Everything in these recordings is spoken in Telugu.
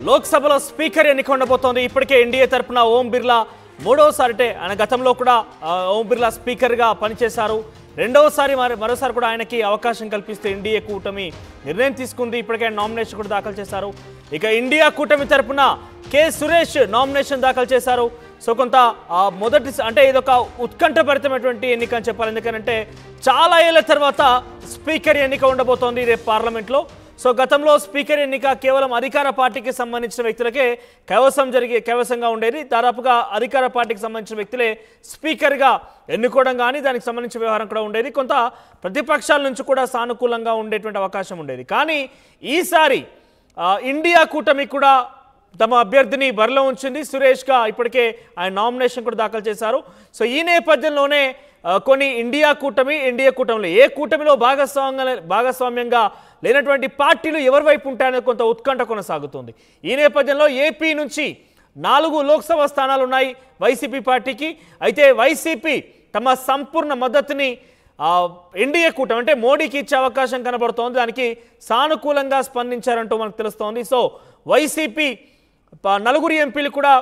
లోక్సభలో స్పీకర్ ఎన్నిక ఉండబోతోంది. ఇప్పటికే ఎన్డీఏ తరపున ఓం బిర్లా మూడోసారి ఆయన గతంలో కూడా ఓం బిర్లా స్పీకర్గా పనిచేశారు. మరోసారి కూడా ఆయనకి అవకాశం కల్పిస్తే ఎన్డీఏ కూటమి నిర్ణయం తీసుకుంది. ఇప్పటికే నామినేషన్ కూడా దాఖలు చేశారు. ఇక ఇండియా కూటమి తరపున కె సురేష్ నామినేషన్ దాఖలు చేశారు. సో కొంత మొదటి అంటే ఇదొక ఉత్కంఠభరితమైనటువంటి ఎన్నిక అని చెప్పాలి. ఎందుకంటే చాలా ఏళ్ల తర్వాత స్పీకర్ ఎన్నిక ఉండబోతోంది రేపు పార్లమెంట్లో. సో గతంలో స్పీకర్ ఎన్నిక కేవలం అధికార పార్టీకి సంబంధించిన వ్యక్తులకే కైవసంగా ఉండేది. దాదాపుగా అధికార పార్టీకి సంబంధించిన వ్యక్తులే స్పీకర్గా ఎన్నుకోవడం కానీ దానికి సంబంధించిన వ్యవహారం కూడా ఉండేది. కొంత ప్రతిపక్షాల నుంచి కూడా సానుకూలంగా ఉండేటువంటి అవకాశం ఉండేది. కానీ ఈసారి ఇండియా కూటమి కూడా తమ అభ్యర్థిని బరిలో ఉంచింది. సురేష్గా ఇప్పటికే ఆయన నామినేషన్ కూడా దాఖలు చేశారు. సో ఈ నేపథ్యంలోనే కొన్ని ఎన్డీఏ కూటమిలో ఏ కూటమిలో భాగస్వామ్యంగా లేనటువంటి పార్టీలు ఎవరి వైపు ఉంటాయనే కొంత ఉత్కంఠ కొనసాగుతుంది. ఈ నేపథ్యంలో ఏపీ నుంచి 4 లోక్సభ స్థానాలు ఉన్నాయి వైసీపీ పార్టీకి. అయితే వైసీపీ తమ సంపూర్ణ మద్దతుని ఎన్డీఏ కూటమి అంటే మోడీకి ఇచ్చే అవకాశం కనబడుతోంది. దానికి సానుకూలంగా స్పందించారంటూ మనకు తెలుస్తోంది. సో వైసీపీ 4 ఎంపీలు కూడా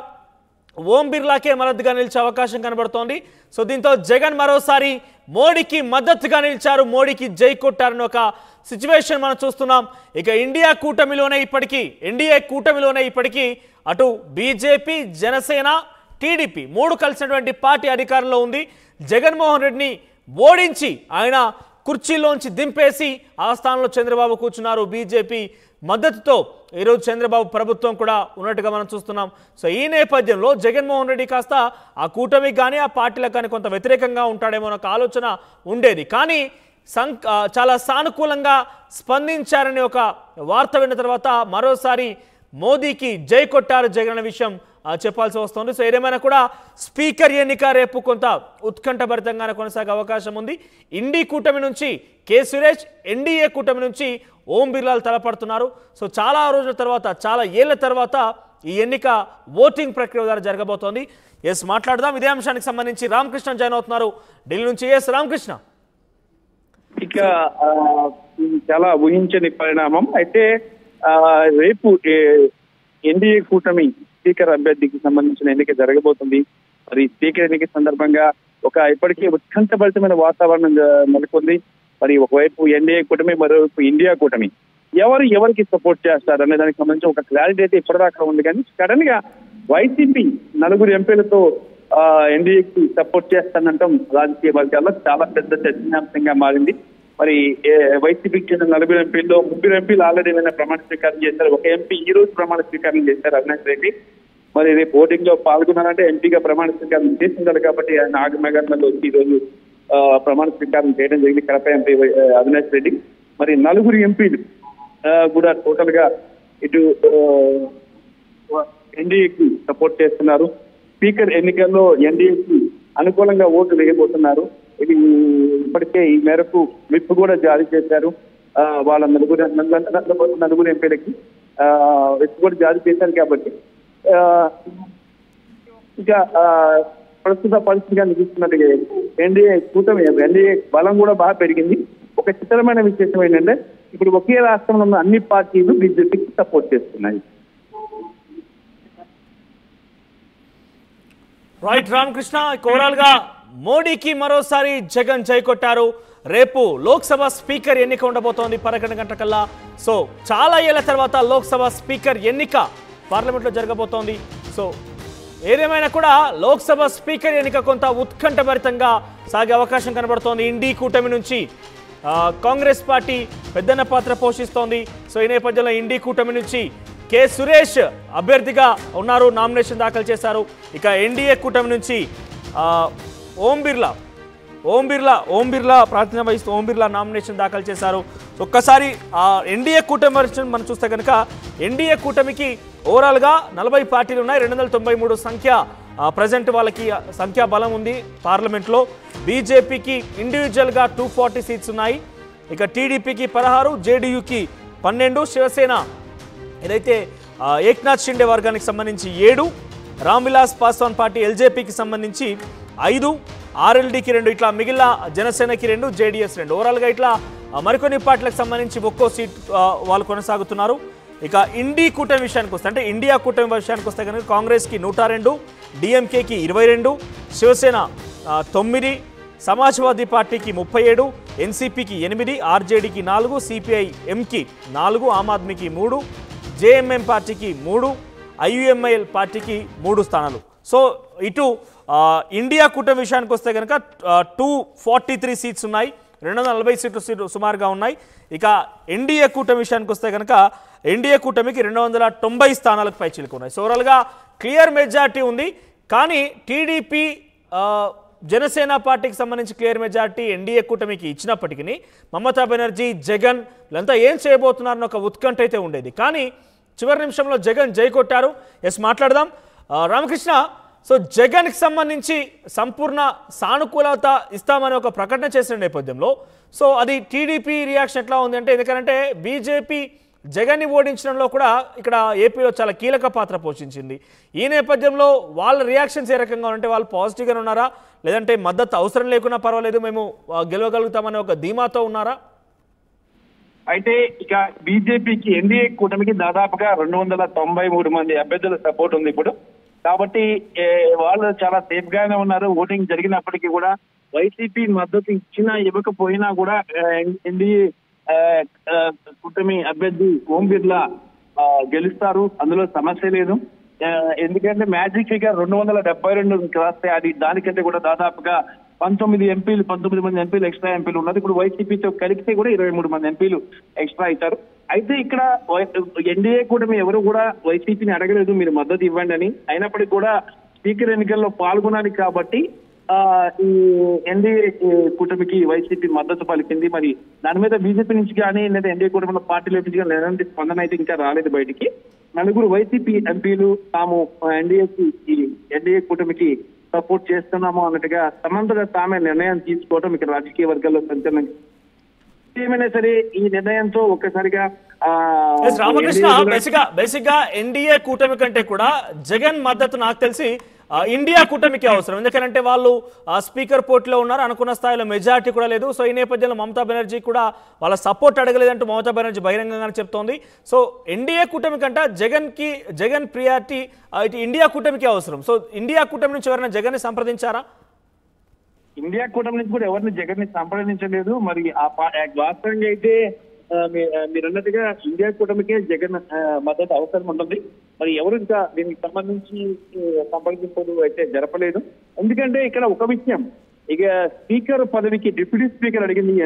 ఓం బిర్లాకే మద్దతుగా నిలిచే అవకాశం కనబడుతోంది. సో దీంతో జగన్ మరోసారి మోడీకి మద్దతుగా నిలిచారు, మోడీకి జై కొట్టారని ఒక సిచ్యువేషన్ మనం చూస్తున్నాం. ఇక ఎన్డీఏ కూటమిలోనే ఇప్పటికీ అటు బీజేపీ, జనసేన, టీడీపీ 3 కలిసినటువంటి పార్టీ అధికారంలో ఉంది. జగన్మోహన్ రెడ్డిని ఓడించి ఆయన కుర్చీలోంచి దింపేసి ఆ స్థానంలో చంద్రబాబు కూర్చున్నారు. బీజేపీ మద్దతుతో ఈరోజు చంద్రబాబు ప్రభుత్వం కూడా ఉన్నట్టుగా మనం చూస్తున్నాం. సో ఈ నేపథ్యంలో జగన్మోహన్ రెడ్డి కాస్త ఆ కూటమికి కానీ ఆ పార్టీలకు కానీ కొంత వ్యతిరేకంగా ఉంటాడేమో ఒక ఆలోచన ఉండేది. కానీ చాలా సానుకూలంగా స్పందించారని ఒక వార్త విన్న తర్వాత మరోసారి మోదీకి జై కొట్టారు జగన్ అనే విషయం చెప్పాల్సి వస్తుంది. సో ఏదేమైనా కూడా స్పీకర్ ఎన్నిక రేపు కొంత ఉత్కంఠభరితంగానే కొనసాగే అవకాశం ఉంది. ఇండి కూటమి నుంచి కె సురేష్, ఎన్డీఏ కూటమి నుంచి ఓం బిర్లాలు తలపడుతున్నారు. సో చాలా రోజుల తర్వాత, చాలా ఏళ్ల తర్వాత ఈ ఎన్నిక ఓటింగ్ ప్రక్రియ ద్వారా జరగబోతోంది. మాట్లాడదాం ఇదే అంశానికి సంబంధించి. రామకృష్ణ జాయిన్ అవుతున్నారు ఢిల్లీ నుంచి. రామకృష్ణ, ఇక చాలా ఊహించని పరిణామం. అయితే రేపు ఎన్డీఏ కూటమి స్పీకర్ అభ్యర్థికి సంబంధించిన ఎన్నిక జరగబోతుంది. మరి స్పీకర్ ఎన్నిక సందర్భంగా ఇప్పటికే ఉత్కంఠభరితమైన వాతావరణం నెలకొంది. మరి ఒకవైపు ఎన్డీఏ కూటమి, మరోవైపు ఇండియా కూటమి ఎవరికి సపోర్ట్ చేస్తారు అనే దానికి సంబంధించి ఒక క్లారిటీ అయితే ఇప్పటిదాకా ఉంది. కానీ సడన్ గా వైసీపీ 4 ఎంపీలతో ఎన్డీఏకి సపోర్ట్ చేస్తానంటాం రాజకీయ వర్గాల్లో చాలా పెద్ద చర్చనీయాంశంగా మారింది. మరి వైసీపీకి చెందిన 4 ఎంపీల్లో 3 ఎంపీలు ఆల్రెడీ ప్రమాణ స్వీకారం చేశారు. ఒక ఎంపీ ఈ రోజు ప్రమాణ స్వీకారం చేశారు, అవినాష్ రెడ్డి. మరి రేపు ఓటింగ్ లో పాల్గొన్నారంటే ఎంపీగా ప్రమాణ స్వీకారం చేసిండారు కాబట్టి ఆయన ఆగమేఘాలలో ఈ రోజు ప్రమాణ స్వీకారం చేయడం జరిగింది కడప ఎంపీ అవినాష్ రెడ్డి. మరి 4 ఎంపీలు కూడా టోటల్ గా ఇటు ఎన్డీఏకి సపోర్ట్ చేస్తున్నారు. స్పీకర్ ఎన్నికల్లో ఎన్డీఏకి అనుకూలంగా ఓటు వేయబోతున్నారు. ఇది ఇప్పటికే ఈ మేరకు విప్ కూడా జారీ చేశారు. వాళ్ళ 4 ఎంపీలకి విప్ కూడా జారీ చేశారు. కాబట్టి ఇంకా ప్రస్తుత పరిస్థితిగా నిలుస్తున్నట్టుగా ఎన్డీఏ బలం కూడా బాగా పెరిగింది. ఒక చిత్రమైన విశేషం ఏంటంటే ఇప్పుడు ఒకే రాష్ట్రంలో ఉన్న అన్ని పార్టీలు బీజేపీకి సపోర్ట్ చేస్తున్నాయి. రైట్ రామకృష్ణ, ఓవరాల్ గా మోడీకి మరోసారి జగన్ జై కొట్టారు. రేపు లోక్సభ స్పీకర్ ఎన్నిక ఉండబోతోంది 11 గంటల కల్లా. సో చాలా ఏళ్ల తర్వాత లోక్సభ స్పీకర్ ఎన్నిక పార్లమెంట్లో జరగబోతోంది. సో ఏదేమైనా కూడా లోక్సభ స్పీకర్ ఎన్నిక కొంత ఉత్కంఠభరితంగా సాగే అవకాశం కనబడుతోంది. ఇండి కూటమి నుంచి కాంగ్రెస్ పార్టీ పెద్దన్న పాత్ర పోషిస్తోంది. సో ఈ నేపథ్యంలో ఇండి కూటమి నుంచి కె సురేష్ అభ్యర్థిగా ఉన్నారు, నామినేషన్ దాఖలు చేశారు. ఇక ఎన్డీఏ కూటమి నుంచి ఓం బిర్లా ప్రాతినిధ్యం వహిస్తూ ఓం బిర్లా నామినేషన్ దాఖలు చేశారు. ఒక్కసారి ఎన్డీఏ కూటమి మనం చూస్తే కనుక ఎన్డీఏ కూటమికి ఓవరాల్గా 40 పార్టీలు ఉన్నాయి. 293 సంఖ్య ప్రజెంట్ వాళ్ళకి సంఖ్యా బలం ఉంది పార్లమెంట్లో. బీజేపీకి ఇండివిజువల్గా 240 సీట్స్ ఉన్నాయి. ఇక టీడీపీకి 16, జేడీయూకి 12, శివసేన ఏదైతే ఏక్నాథ్ షిండే వర్గానికి సంబంధించి 7, రామ్ విలాస్ పాస్వాన్ పార్టీ ఎల్జేపీకి సంబంధించి 5, ఆర్ఎల్డీకి 2, ఇట్లా మిగిలిన జనసేనకి 2, జేడీఎస్ 2. ఓవరాల్గా ఇట్లా మరికొన్ని పార్టీలకు సంబంధించి ఒక్కో సీట్ వాళ్ళు కొనసాగుతున్నారు. ఇక ఇండి కూటమి విషయానికి వస్తే అంటే ఇండియా కూటమి విషయానికి వస్తే కనుక కాంగ్రెస్కి 102, డిఎంకేకి 22, శివసేన 9, సమాజ్వాదీ పార్టీకి 37, ఎన్సీపీకి 8, ఆర్జేడీకి 4, సిపిఐఎంకి 4, ఆమ్ ఆద్మీకి 3, జేఎంఎం పార్టీకి 3, ఐయుఎంఐఎల్ పార్టీకి 3 స్థానాలు. సో ఇటు ఇండియా కూటమి విషయానికి వస్తే కనుక 243 సీట్స్ ఉన్నాయి, 240 సీట్లు సుమారుగా ఉన్నాయి. ఇక ఎన్డీఏ కూటమి విషయానికి వస్తే కనుక ఎన్డీఏ కూటమికి 290 స్థానాలకు పై చిలుకున్నాయి. సో ఓవరాల్గా క్లియర్ మెజార్టీ ఉంది. కానీ టీడీపీ జనసేన పార్టీకి సంబంధించి క్లియర్ మెజార్టీ ఎన్డీఏ కూటమికి ఇచ్చినప్పటికీ మమతా బెనర్జీ, జగన్ వీళ్ళంతా ఏం చేయబోతున్నారని ఒక ఉత్కంఠ అయితే ఉండేది. కానీ చివరి నిమిషంలో జగన్ జై కొట్టారు. ఎస్ మాట్లాడదాం. రామకృష్ణ, సో జగన్కి సంబంధించి సంపూర్ణ సానుకూలత ఇస్తామని ఒక ప్రకటన చేసిన నేపథ్యంలో సో అది టీడీపీ రియాక్షన్ ఎట్లా ఉంది అంటే, ఎందుకంటే బీజేపీ జగన్ని ఓడించడంలో కూడా ఇక్కడ ఏపీలో చాలా కీలక పాత్ర పోషించింది. ఈ నేపథ్యంలో వాళ్ళ రియాక్షన్స్ ఏ రకంగా ఉంటే వాళ్ళు పాజిటివ్గా ఉన్నారా, లేదంటే మద్దతు అవసరం లేకున్నా పర్వాలేదు మేము గెలవగలుగుతామనే ఒక ధీమాతో ఉన్నారా? అయితే ఇక బీజేపీకి ఎన్డీఏ కూటమికి దాదాపుగా 293 మంది అభ్యర్థుల సపోర్ట్ ఉంది ఇప్పుడు. కాబట్టి వాళ్ళు చాలా సేఫ్ గానే ఉన్నారు. ఓటింగ్ జరిగినప్పటికీ కూడా వైసీపీ మద్దతు ఇచ్చినా ఇవ్వకపోయినా కూడా ఎన్డీఏ కూటమి అభ్యర్థి ఓం బిర్లా గెలుస్తారు, అందులో సమస్య లేదు. ఎందుకంటే మ్యాజిక్ ఫిగర్ 272 రాస్తే అది దానికంటే కూడా దాదాపుగా 19 మంది ఎంపీలు ఎక్స్ట్రా ఎంపీలు ఉన్నది. ఇప్పుడు వైసీపీతో కలిపితే కూడా 23 మంది ఎంపీలు ఎక్స్ట్రా అవుతారు. అయితే ఇక్కడ ఎన్డీఏ కూటమి ఎవరు కూడా వైసీపీని అడగలేదు మీరు మద్దతు ఇవ్వండి అని. అయినప్పటికీ కూడా స్పీకర్ ఎన్నికల్లో పాల్గొనాలి కాబట్టి ఈ ఎన్డీఏ కూటమికి వైసీపీ మద్దతు పలికింది. మరి దాని మీద బీజేపీ నుంచి కానీ లేదా ఎన్డీఏ కూటమిలో పార్టీల నుంచి కానీ ఎలాంటి స్పందన అయితే ఇంకా రాలేదు బయటికి. 4 వైసీపీ ఎంపీలు తాము ఎన్డీఏ కూటమికి సపోర్ట్ చేస్తున్నాము అన్నట్టుగా తమంతగా తామే నిర్ణయం తీసుకోవడం ఇక్కడ రాజకీయ వర్గాల్లో సంచలనం. ఏమైనా సరే ఈ నిర్ణయంతో ఒక్కసారిగా రామకృష్ణ బేసిక్ గా ఎన్డీఏ కూటమి కంటే కూడా జగన్ మద్దతు నాకు తెలిసి ఇండియా కూటమికి అవసరం. ఎందుకంటే వాళ్ళు స్పీకర్ పోర్టులో ఉన్నారు, అనుకున్న స్థాయిలో మెజారిటీ కూడా లేదు. సో ఈ నేపథ్యంలో మమతా బెనర్జీ కూడా వాళ్ళ సపోర్ట్ అడగలేదంటూ మమతా బెనర్జీ బహిరంగంగానే చెప్తోంది. సో ఎన్డీఏ కూటమి కంటే జగన్ ప్రియారిటీ ఇండియా కూటమికి అవసరం. సో ఇండియా కూటమి నుంచి ఎవరైనా జగన్ ని సంప్రదించారా? ఇండియా కూటమి నుంచి కూడా ఎవరిని జగన్ ని సంప్రదించలేదు. మరి వాస్తవంగా అయితే మీరు అన్నట్టుగా ఇండియా కూటమికే జగన్ మద్దతు అవసరం ఉంటుంది. మరి ఎవరు ఇంకా దీనికి సంబంధించి సంప్రదింపులు అయితే జరపలేదు. ఎందుకంటే ఇక్కడ ఒక విషయం, ఇక స్పీకర్ పదవికి డిప్యూటీ స్పీకర్ అడిగింది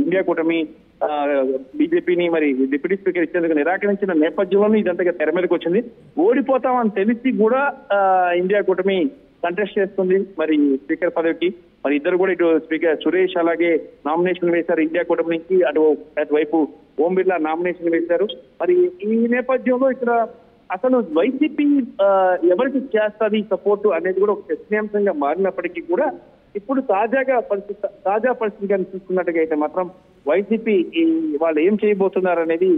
ఇండియా కూటమి బీజేపీని. మరి డిప్యూటీ స్పీకర్ ఇచ్చేందుకు నిరాకరించిన నేపథ్యంలో ఇదంతా తెర మీదకి వచ్చింది. ఓడిపోతామని తెలిసి కూడా ఇండియా కూటమి కంటెస్ట్ చేస్తుంది మరి స్పీకర్ పదవికి. మరి ఇద్దరు కూడా ఇటు స్పీకర్ సురేష్ అలాగే నామినేషన్ వేశారు ఇండియా కూటమి నుంచి, అటువైపు ఓం బిర్లా నామినేషన్ వేశారు. మరి ఈ నేపథ్యంలో ఇక్కడ అసలు వైసీపీ ఎవరికి చేస్తుంది సపోర్టు అనేది కూడా ఒక చర్చనీయాంశంగా మారినప్పటికీ కూడా ఇప్పుడు తాజా పరిస్థితి కానీ చూసుకున్నట్టుగా అయితే మాత్రం వైసీపీ వాళ్ళు ఏం చేయబోతున్నారు అనేది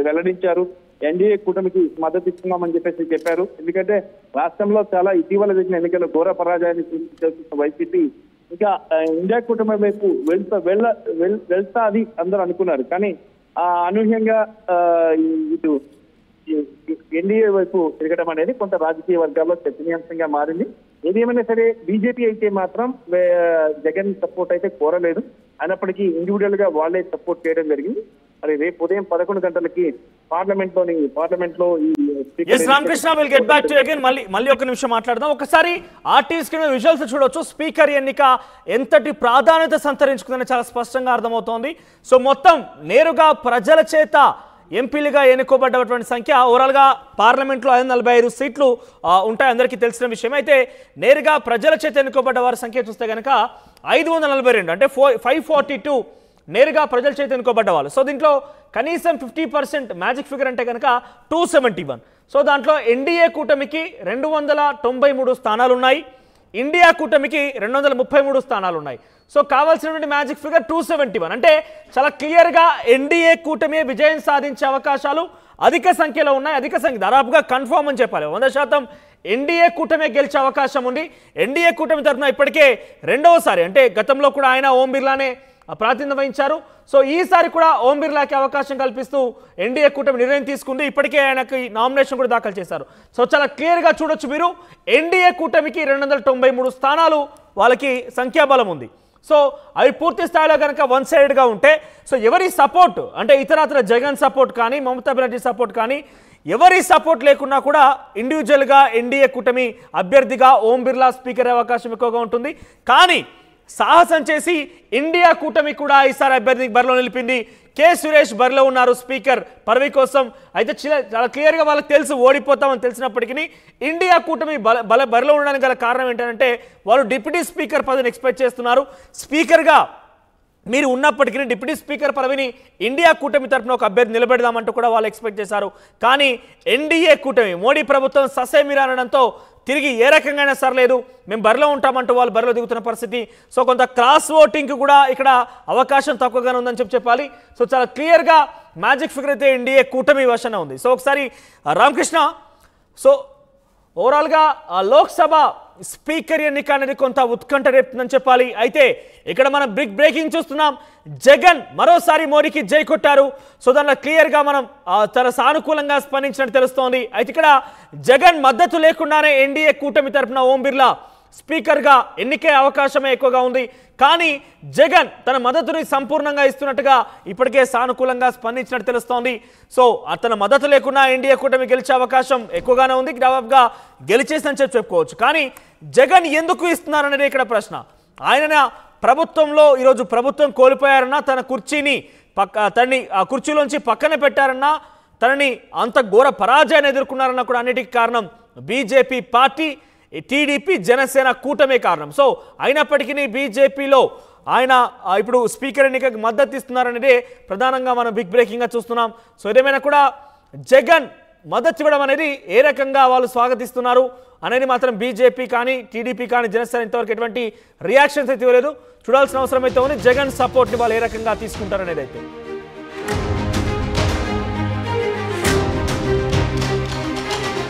వెల్లడించారు. ఎన్డీఏ కూటమికి మద్దతు ఇస్తున్నామని చెప్పారు. ఎందుకంటే రాష్ట్రంలో చాలా ఇటీవల జరిగిన ఎన్నికల్లో ఘోర పరాజయాన్ని చూస్తున్న వైసీపీ ఇంకా ఇండియా కూటమి వైపు వెళ్తా అది అందరూ అనుకున్నారు. కానీ అనూహ్యంగా ఇటు ఎన్డీఏ వైపు తిరగడం అనేది కొంత రాజకీయ వర్గాల్లో చర్చనీయాంశంగా మారింది. ఏదేమైనా సరే బీజేపీ అయితే మాత్రం జగన్ సపోర్ట్ అయితే కోరలేదు. అయినప్పటికీ ఇండివిజువల్ గా వాళ్ళే సపోర్ట్ చేయడం జరిగింది. మరి రేపు ఉదయం 11 గంటలకి పార్లమెంట్ లో Ramakrishna will get back to again. మళ్ళీ ఒక నిమిషం మాట్లాడదాం. ఒకసారి ఆర్టీవీ స్క్రీన్ విజువల్స్ చూడొచ్చు. స్పీకర్ ఎన్నిక ఎంతటి ప్రాధాన్యత సంతరించుకుందని చాలా స్పష్టంగా అర్థమవుతోంది. సో మొత్తం నేరుగా ప్రజల చేత ఎంపీలుగా ఎన్నుకోబడ్డటువంటి సంఖ్య ఓవరాల్గా పార్లమెంట్లో 545 సీట్లు ఉంటాయి, అందరికీ తెలిసిన విషయం. అయితే నేరుగా ప్రజల చేత ఎన్నుకోబడ్డ వారి సంఖ్య చూస్తే కనుక 542 అంటే 542 నేరుగా ప్రజల చేత ఎన్నుకోబడ్డ వాళ్ళు. సో దీంట్లో కనీసం 50% మ్యాజిక్ ఫిగర్ అంటే కనుక 271. సో దాంట్లో ఎన్డీఏ కూటమికి 293 స్థానాలు ఉన్నాయి, ఇండియా కూటమికి 233 స్థానాలు ఉన్నాయి. సో కావాల్సినటువంటి మ్యాజిక్ ఫిగర్ 271 అంటే చాలా క్లియర్గా ఎన్డీఏ కూటమి విజయం సాధించే అవకాశాలు అధిక సంఖ్యలో ఉన్నాయి. అధిక సంఖ్య దాదాపుగా కన్ఫర్మ్ అని చెప్పాలి. 100% ఎన్డీఏ కూటమి గెలిచే అవకాశం ఉంది. ఎన్డీఏ కూటమి తరఫున ఇప్పటికే రెండవసారి అంటే గతంలో కూడా ఆయన ఓం బిర్లానే ప్రాతినిధ్యం వహించారు. సో ఈసారి కూడా ఓం బిర్లాకి అవకాశం కల్పిస్తూ ఎన్డీఏ కూటమి నిర్ణయం తీసుకుంది. ఇప్పటికే ఆయనకి నామినేషన్ కూడా దాఖలు చేశారు. సో చాలా క్లియర్గా చూడొచ్చు మీరు, ఎన్డీఏ కూటమికి 293 స్థానాలు వాళ్ళకి సంఖ్యాబలం ఉంది. సో అవి పూర్తి స్థాయిలో కనుక వన్ సైడ్గా ఉంటే, సో ఎవరి సపోర్ట్ అంటే ఇతరత్ర జగన్ సపోర్ట్ కానీ మమతా బెనర్జీ సపోర్ట్ కానీ ఎవరి సపోర్ట్ లేకున్నా కూడా ఇండివిజువల్గా ఎన్డీఏ కూటమి అభ్యర్థిగా ఓం బిర్లా స్పీకర్ అవకాశం ఎక్కువగా ఉంటుంది. కానీ సాహసం చేసి ఇండియా కూటమి కూడా ఈసారి అభ్యర్థికి బరిలో నిలిపింది. కె సురేష్ బరిలో ఉన్నారు స్పీకర్ పదవి కోసం. అయితే చాలా క్లియర్గా వాళ్ళకి తెలుసు ఓడిపోతామని తెలిసినప్పటికీ ఇండియా కూటమి బరిలో ఉండడానికి గల కారణం ఏంటంటే వాళ్ళు డిప్యూటీ స్పీకర్ పదవిని ఎక్స్పెక్ట్ చేస్తున్నారు. స్పీకర్గా మీరు ఉన్నప్పటికీ డిప్యూటీ స్పీకర్ పదవిని ఇండియా కూటమి తరఫున ఒక అభ్యర్థి నిలబెడదామంటూ కూడా వాళ్ళు ఎక్స్పెక్ట్ చేశారు. కానీ ఎన్డీఏ కూటమి మోడీ ప్రభుత్వం ససేమిరా అనడంతో తిరిగి ఏ రకంగా సరలేదు, మేము బరిలో ఉంటామంటూ వాళ్ళు బరిలో దిగుతున్న పరిస్థితి. సో కొంత క్రాస్ ఓటింగ్కి కూడా ఇక్కడ అవకాశం తక్కువగానే ఉందని చెప్పాలి. సో చాలా క్లియర్గా మ్యాజిక్ ఫిగర్ అయితే ఎన్డీఏ కూటమి వశన ఉంది. సో ఒకసారి రామకృష్ణ, సో ఓవరాల్గా లోక్సభ స్పీకర్ ఎన్నిక అనేది కొంత ఉత్కంఠ రేపుతుందని చెప్పాలి. అయితే ఇక్కడ మనం బిగ్ బ్రేకింగ్ చూస్తున్నాం. జగన్ మరోసారి మోడీకి జై కొట్టారు. సో దానిలో క్లియర్గా మనం చాలా సానుకూలంగా స్పందించినట్టు తెలుస్తోంది. అయితే ఇక్కడ జగన్ మద్దతు లేకుండానే ఎన్డీఏ కూటమి తరఫున ఓం బిర్లా స్పీకర్గా ఎన్నికే అవకాశమే ఎక్కువగా ఉంది. కానీ జగన్ తన మద్దతుని సంపూర్ణంగా ఇస్తున్నట్టుగా ఇప్పటికే సానుకూలంగా స్పందించినట్టు తెలుస్తోంది. సో తన మద్దతు లేకున్నా ఎన్డీఏ కూటమి గెలిచే అవకాశం ఎక్కువగానే ఉంది. దాదాపుగా గెలిచేసని చెప్పుకోవచ్చు. కానీ జగన్ ఎందుకు ఇస్తున్నారనేది ఇక్కడ ప్రశ్న. ఆయన ప్రభుత్వంలో ఈరోజు ప్రభుత్వం కోల్పోయారన్నా, తన కుర్చీని తనని ఆ కుర్చీలోంచి పక్కన పెట్టారన్నా, తనని అంత ఘోర పరాజయాన్ని ఎదుర్కొన్నారన్నా కూడా అన్నిటికీ కారణం బీజేపీ పార్టీ, టీడీపీ, జనసేన కూటమే కారణం. సో అయినప్పటికీ బీజేపీలో ఆయన ఇప్పుడు స్పీకర్ ఎన్నికకి మద్దతు ఇస్తున్నారనేదే ప్రధానంగా మనం బిగ్ బ్రేకింగ్గా చూస్తున్నాం. సో ఏదేమైనా కూడా జగన్ మద్దతు ఇవ్వడం అనేది ఏ రకంగా వాళ్ళు స్వాగతిస్తున్నారు అనేది మాత్రం బీజేపీ కానీ టీడీపీ కానీ జనసేన ఇంతవరకు ఎటువంటి రియాక్షన్స్ అయితే ఇవ్వలేదు. చూడాల్సిన అవసరం అయితే ఉంది జగన్ సపోర్ట్ని వాళ్ళు ఏ రకంగా తీసుకుంటారనేది అయితే.